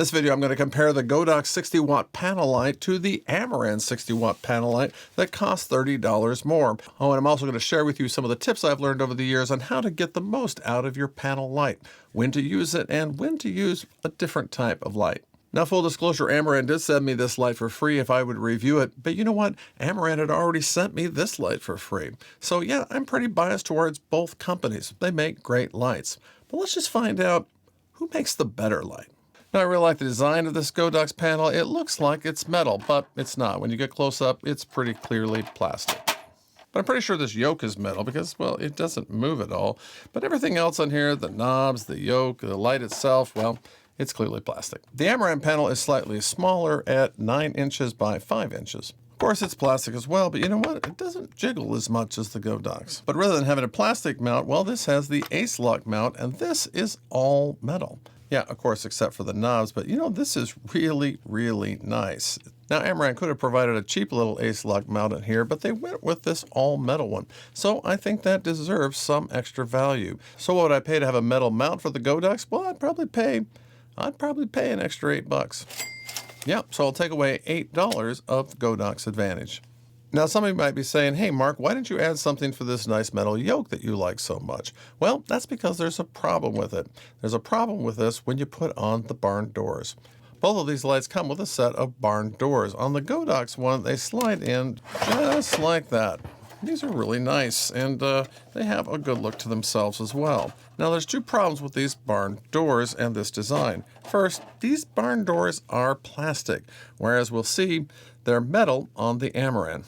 this video, I'm going to compare the Godox 60-watt panel light to the Amaran 60-watt panel light that costs $30 more. Oh, and I'm also going to share with you some of the tips I've learned over the years on how to get the most out of your panel light, when to use it, and when to use a different type of light. Now, full disclosure, Amaran did send me this light for free if I would review it, but you know what? Amaran had already sent me this light for free. So yeah, I'm pretty biased towards both companies. They make great lights. But let's just find out who makes the better light. Now, I really like the design of this Godox panel. It looks like it's metal, but it's not. When you get close up, it's pretty clearly plastic. But I'm pretty sure this yoke is metal because, well, it doesn't move at all. But everything else on here, the knobs, the yoke, the light itself, well, it's clearly plastic. The Amaran panel is slightly smaller at 9 inches by 5 inches. Of course, it's plastic as well, but you know what? It doesn't jiggle as much as the Godox. But rather than having a plastic mount, well, this has the ace lock mount, and this is all metal. Yeah, of course, except for the knobs, but you know, this is really, really nice. Now, Amaran could have provided a cheap little ace lock mount in here, but they went with this all metal one. So I think that deserves some extra value. So what would I pay to have a metal mount for the Godox? Well, I'd probably pay an extra $8. Yep, so I'll take away $8 of Godox advantage. Now, somebody might be saying, hey, Mark, why didn't you add something for this nice metal yoke that you like so much? Well, that's because there's a problem with it. There's a problem with this when you put on the barn doors. Both of these lights come with a set of barn doors. On the Godox one, they slide in just like that. These are really nice, and they have a good look to themselves as well. Now, there's two problems with these barn doors and this design. First, these barn doors are plastic, whereas we'll see they're metal on the Amaran.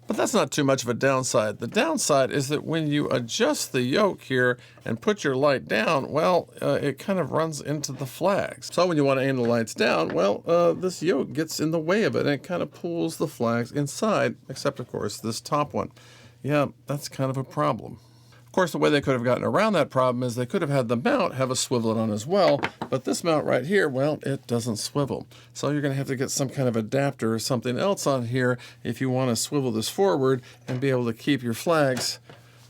But that's not too much of a downside. The downside is that when you adjust the yoke here and put your light down, well, it kind of runs into the flags. So when you want to aim the lights down, well, this yoke gets in the way of it, and it kind of pulls the flags inside, except, of course, this top one. Yeah, that's kind of a problem. Of course, the way they could have gotten around that problem is they could have had the mount have a swivel on as well, but this mount right here, well, it doesn't swivel. So you're going to have to get some kind of adapter or something else on here if you want to swivel this forward and be able to keep your flags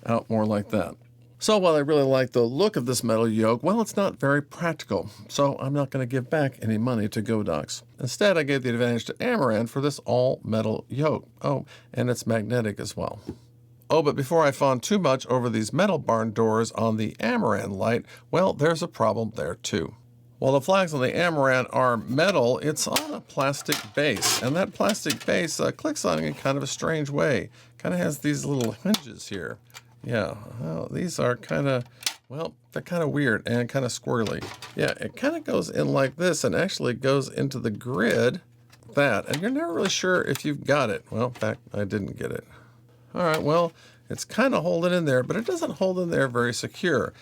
out more like that. So while I really like the look of this metal yoke, well, it's not very practical. So I'm not going to give back any money to Godox. Instead, I gave the advantage to Amaran for this all metal yoke. Oh, and it's magnetic as well. Oh, but before I fawn too much over these metal barn doors on the Amaran light, well, there's a problem there too. While the flags on the Amaran are metal, it's on a plastic base, and that plastic base clicks on in kind of a strange way. Kind of has these little hinges here. Yeah, well, these are kind of, well, they're kind of weird and kind of squirrely. Yeah, it kind of goes in like this and actually goes into the grid, that, and you're never really sure if you've got it. Well, in fact, I didn't get it. All right, well, it's kind of holding in there, but it doesn't hold in there very secure.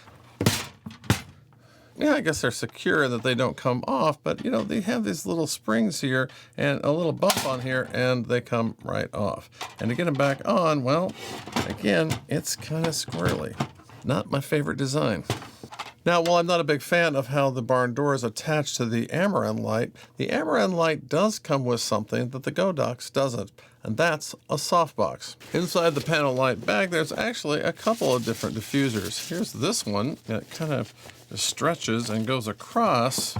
Yeah, I guess they're secure that they don't come off, but you know, they have these little springs here and a little bump on here, and they come right off. And to get them back on, well, again, it's kind of squirrely. Not my favorite design. Now, while I'm not a big fan of how the barn door is attached to the Amaran light does come with something that the Godox doesn't, and that's a softbox. Inside the panel light bag, there's actually a couple of different diffusers. Here's this one. It kind of stretches and goes across,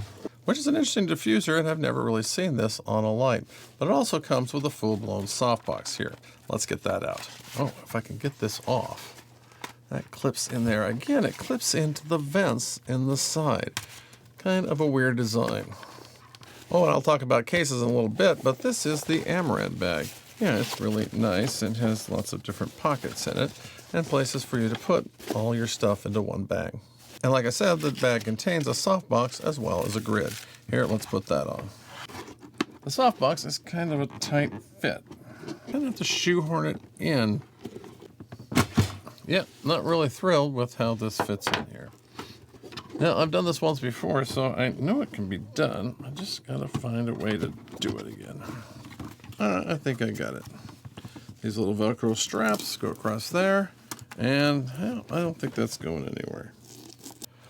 which is an interesting diffuser, and I've never really seen this on a light. But it also comes with a full-blown softbox here. Let's get that out. Oh, if I can get this off. That clips in there. Again, it clips into the vents in the side. Kind of a weird design. Oh, and I'll talk about cases in a little bit, but this is the Amaran bag. Yeah, it's really nice and has lots of different pockets in it and places for you to put all your stuff into one bag. And like I said, the bag contains a softbox as well as a grid. Here, let's put that on. The softbox is kind of a tight fit. Kind of have to shoehorn it in. Yeah, not really thrilled with how this fits in here. Now, I've done this once before, so I know it can be done. I just gotta find a way to do it again. I think I got it. These little Velcro straps go across there, and well, I don't think that's going anywhere.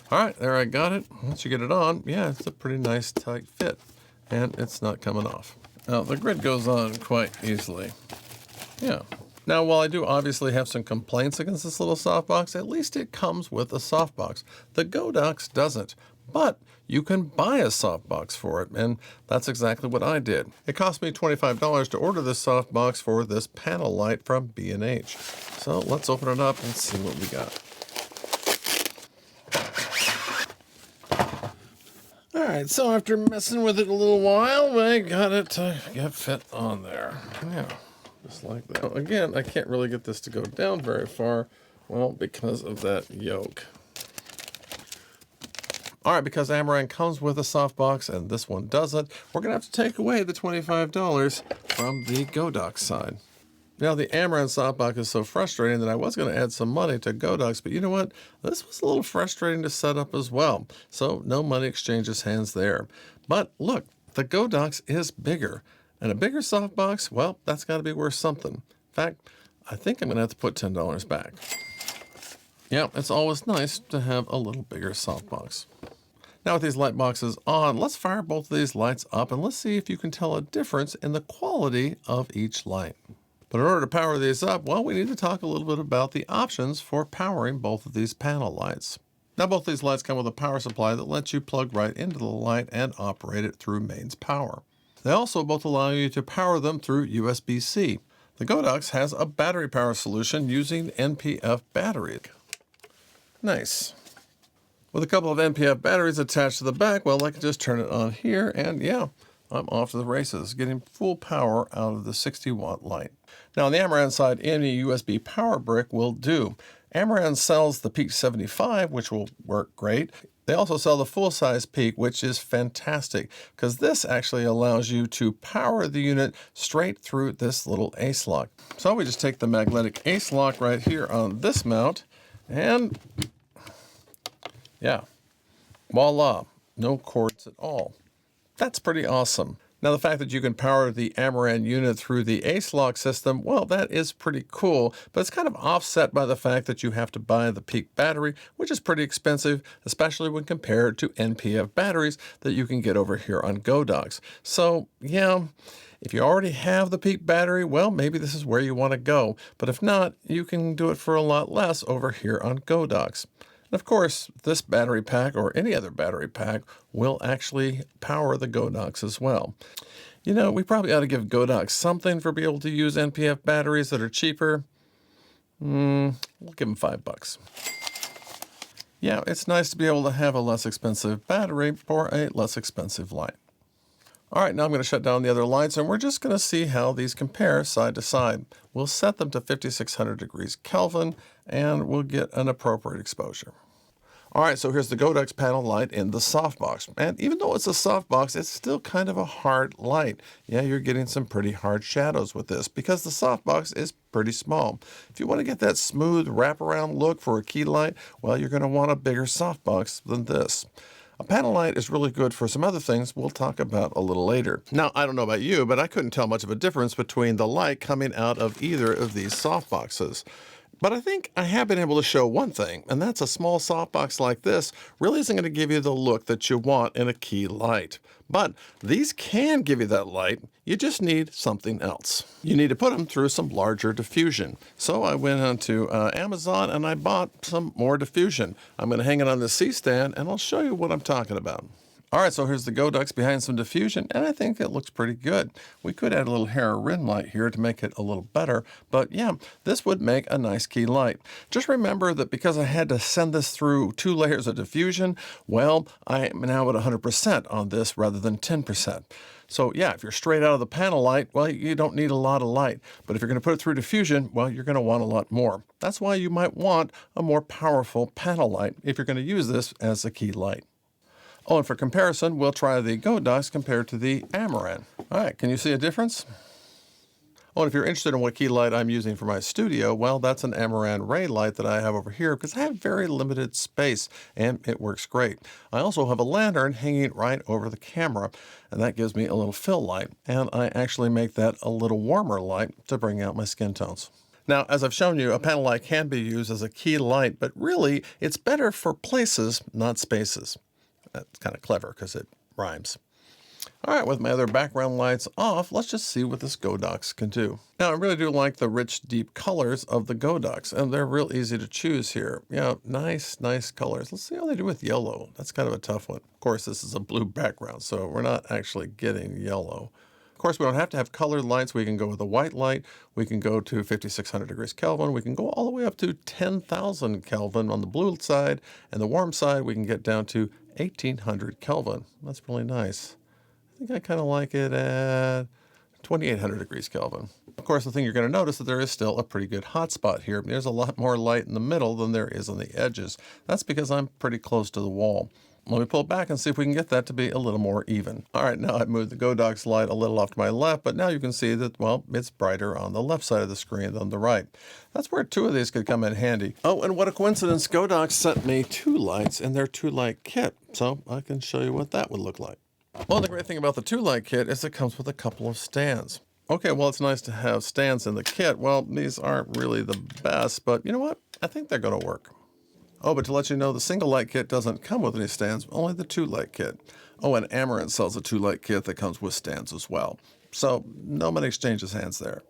All right, there I got it. Once you get it on, yeah, it's a pretty nice tight fit, and it's not coming off. Now, the grid goes on quite easily. Yeah. Now, while I do obviously have some complaints against this little softbox, at least it comes with a softbox. The Godox doesn't. but you can buy a softbox for it, and that's exactly what I did. It cost me $25 to order this softbox for this panel light from B&H. So let's open it up and see what we got. All right, so after messing with it a little while, I got it to get fit on there. Yeah, just like that. Now, again, I can't really get this to go down very far, well, because of that yoke. All right, because Amaran comes with a softbox and this one doesn't, we're going to have to take away the $25 from the Godox side. Now, the Amaran softbox is so frustrating that I was going to add some money to Godox, but you know what? This was a little frustrating to set up as well. So no money exchanges hands there. But look, the Godox is bigger. And a bigger softbox, well, that's got to be worth something. In fact, I think I'm going to have to put $10 back. Yeah, it's always nice to have a little bigger softbox. Now with these light boxes on, let's fire both of these lights up and let's see if you can tell a difference in the quality of each light. But in order to power these up, well, we need to talk a little bit about the options for powering both of these panel lights. Now both these lights come with a power supply that lets you plug right into the light and operate it through mains power. They also both allow you to power them through USB-C. The Godox has a battery power solution using NPF batteries. Nice. With a couple of NPF batteries attached to the back, well, I can just turn it on here, and yeah, I'm off to the races, getting full power out of the 60-watt light. Now, on the Amaran side, any USB power brick will do. Amaran sells the Peak 75, which will work great. They also sell the full-size Peak, which is fantastic, because this actually allows you to power the unit straight through this little ace lock. So we just take the magnetic ace lock right here on this mount, and yeah, voila, no cords at all. That's pretty awesome. Now the fact that you can power the Amaran unit through the ace lock system, well, that is pretty cool, but it's kind of offset by the fact that you have to buy the Peak battery, which is pretty expensive, especially when compared to NPF batteries that you can get over here on Godox. So yeah, if you already have the Peak battery, well, maybe this is where you want to go. But if not, you can do it for a lot less over here on Godox. And of course, this battery pack or any other battery pack will actually power the Godox as well. You know, we probably ought to give Godox something for being able to use NPF batteries that are cheaper. We'll give them $5. Yeah, it's nice to be able to have a less expensive battery for a less expensive light. All right, now I'm going to shut down the other lights, and we're just going to see how these compare side to side. We'll set them to 5600 degrees Kelvin, and we'll get an appropriate exposure. All right, so here's the Godox panel light in the softbox. And even though it's a softbox, it's still kind of a hard light. Yeah, you're getting some pretty hard shadows with this because the softbox is pretty small. If you want to get that smooth wraparound look for a key light, well, you're going to want a bigger softbox than this. A panel light is really good for some other things we'll talk about a little later. Now, I don't know about you, but I couldn't tell much of a difference between the light coming out of either of these softboxes. But I think I have been able to show one thing, and that's a small softbox like this really isn't going to give you the look that you want in a key light. But these can give you that light. You just need something else. You need to put them through some larger diffusion. So I went onto Amazon and I bought some more diffusion. I'm going to hang it on the C-stand and I'll show you what I'm talking about. All right, so here's the Godox behind some diffusion, and I think it looks pretty good. We could add a little Rim light here to make it a little better, but yeah, this would make a nice key light. Just remember that because I had to send this through 2 layers of diffusion, well, I am now at 100% on this rather than 10%. So yeah, if you're straight out of the panel light, well, you don't need a lot of light. But if you're going to put it through diffusion, well, you're going to want a lot more. That's why you might want a more powerful panel light if you're going to use this as a key light. Oh, and for comparison, we'll try the Godox compared to the Amaran. All right, can you see a difference? Oh, and if you're interested in what key light I'm using for my studio, well, that's an Amaran Ray light that I have over here because I have very limited space and it works great. I also have a lantern hanging right over the camera, and that gives me a little fill light, and I actually make that a little warmer light to bring out my skin tones. Now, as I've shown you, a panel light can be used as a key light, but really it's better for places, not spaces. That's kind of clever because it rhymes. All right, with my other background lights off, let's just see what this Godox can do. Now, I really do like the rich, deep colors of the Godox, and they're real easy to choose here. Yeah, nice colors. Let's see how they do with yellow. That's kind of a tough one. Of course, this is a blue background, so we're not actually getting yellow. Of course, we don't have to have colored lights. We can go with a white light. We can go to 5,600 degrees Kelvin. We can go all the way up to 10,000 Kelvin on the blue side, and the warm side, we can get down to 1,800 Kelvin. That's really nice. I think I kind of like it at 2,800 degrees Kelvin. Of course, the thing you're going to notice that there is still a pretty good hot spot here. There's a lot more light in the middle than there is on the edges. That's because I'm pretty close to the wall. Let me pull back and see if we can get that to be a little more even. All right, now I've moved the Godox light a little off to my left, but now you can see that, well, it's brighter on the left side of the screen than the right. That's where two of these could come in handy. Oh, and what a coincidence, Godox sent me two lights in their two-light kit, so I can show you what that would look like. Well, the great thing about the two-light kit is it comes with a couple of stands. Okay, well, it's nice to have stands in the kit. Well, these aren't really the best, but you know what? I think they're going to work. Oh, but to let you know, the single light kit doesn't come with any stands, only the two-light kit. Oh, and Amaran sells a two-light kit that comes with stands as well. So no money exchanges hands there.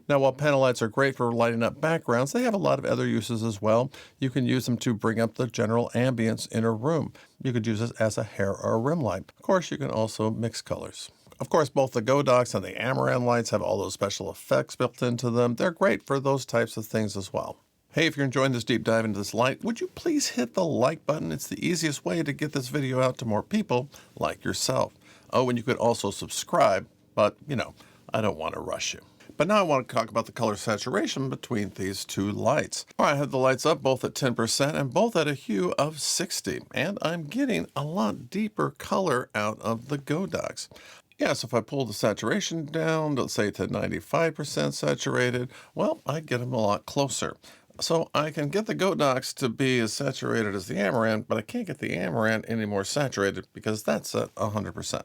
Now, while panel lights are great for lighting up backgrounds, they have a lot of other uses as well. You can use them to bring up the general ambience in a room. You could use it as a hair or a rim light. Of course, you can also mix colors. Of course, both the Godox and the Amaran lights have all those special effects built into them. They're great for those types of things as well. Hey, if you're enjoying this deep dive into this light, would you please hit the like button? It's the easiest way to get this video out to more people like yourself. Oh, and you could also subscribe, but, you know, I don't want to rush you. But now I want to talk about the color saturation between these two lights. All right, I have the lights up both at 10% and both at a hue of 60. And I'm getting a lot deeper color out of the Godox. Yeah, so if I pull the saturation down, let's say to 95% saturated, well, I get them a lot closer. So I can get the Godox to be as saturated as the Amaran, but I can't get the Amaran any more saturated because that's at 100%.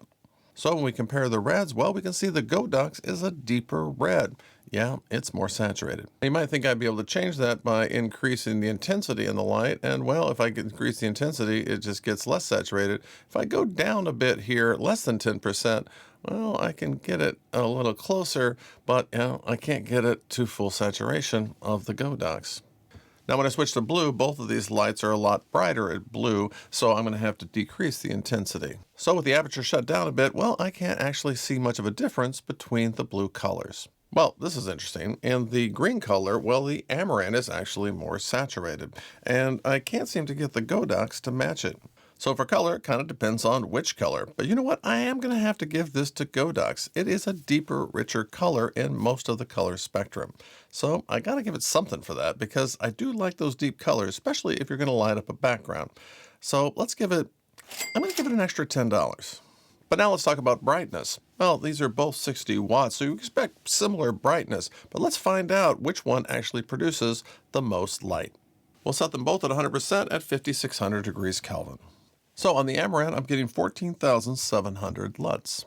So when we compare the reds, well, we can see the Godox is a deeper red. Yeah, it's more saturated. You might think I'd be able to change that by increasing the intensity in the light, and well, if I increase the intensity, it just gets less saturated. If I go down a bit here, less than 10%, well, I can get it a little closer, but you know, I can't get it to full saturation of the Godox. Now, when I switch to blue, both of these lights are a lot brighter at blue, so I'm going to have to decrease the intensity. So with the aperture shut down a bit, well, I can't actually see much of a difference between the blue colors. Well, this is interesting. In the green color, well, the Amaran is actually more saturated, and I can't seem to get the Godox to match it. So for color, it kind of depends on which color. But you know what? I am going to have to give this to Godox. It is a deeper, richer color in most of the color spectrum. So I got to give it something for that because I do like those deep colors, especially if you're going to light up a background. So I'm going to give it an extra $10. But now let's talk about brightness. Well, these are both 60 watts, so you expect similar brightness. But let's find out which one actually produces the most light. We'll set them both at 100% at 5,600 degrees Kelvin. So on the Amaran, I'm getting 14,700 LUTs.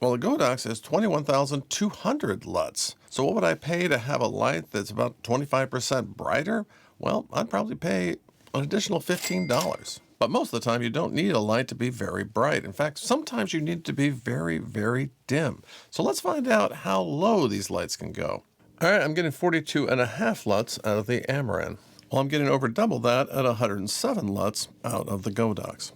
Well, the Godox is 21,200 LUTs. So what would I pay to have a light that's about 25% brighter? Well, I'd probably pay an additional $15. But most of the time, you don't need a light to be very bright. In fact, sometimes you need to be very, very dim. So let's find out how low these lights can go. All right, I'm getting 42.5 LUTs out of the Amaran. Well, I'm getting over double that at 107 LUTs out of the Godox.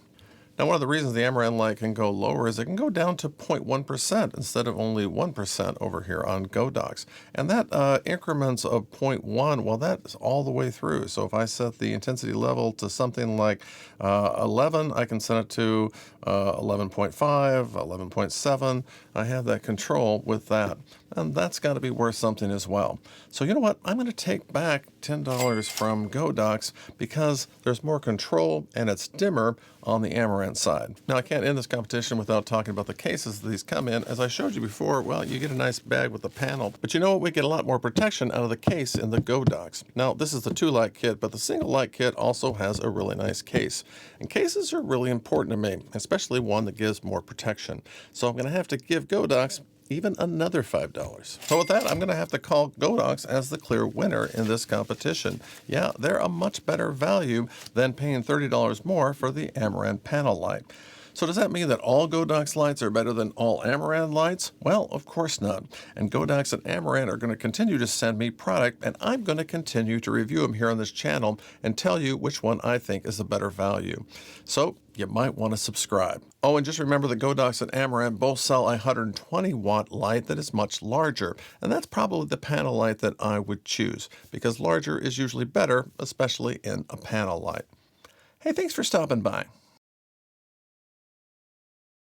Now, one of the reasons the Amaran light can go lower is it can go down to 0.1% instead of only 1% over here on Godox. And that increments of 0.1, well, that's all the way through. So if I set the intensity level to something like 11, I can set it to 11.5, 11.7. I have that control with that. And that's got to be worth something as well. So you know what? I'm going to take back $10 from Godox because there's more control and it's dimmer on the Amaran side. Now, I can't end this competition without talking about the cases that these come in. As I showed you before, well, you get a nice bag with the panel. But you know what? We get a lot more protection out of the case in the Godox. Now, this is the two-light kit, but the single-light kit also has a really nice case. And cases are really important to me, especially one that gives more protection. So I'm going to have to give Godox even another $5. So with that, I'm going to have to call Godox as the clear winner in this competition. Yeah, they're a much better value than paying $30 more for the Amaran panel light. So does that mean that all Godox lights are better than all Amaran lights? Well, of course not. And Godox and Amaran are going to continue to send me product, and I'm going to continue to review them here on this channel and tell you which one I think is the better value. So you might want to subscribe. Oh, and just remember that Godox and Amaran both sell a 120-watt light that is much larger, and that's probably the panel light that I would choose, because larger is usually better, especially in a panel light. Hey, thanks for stopping by.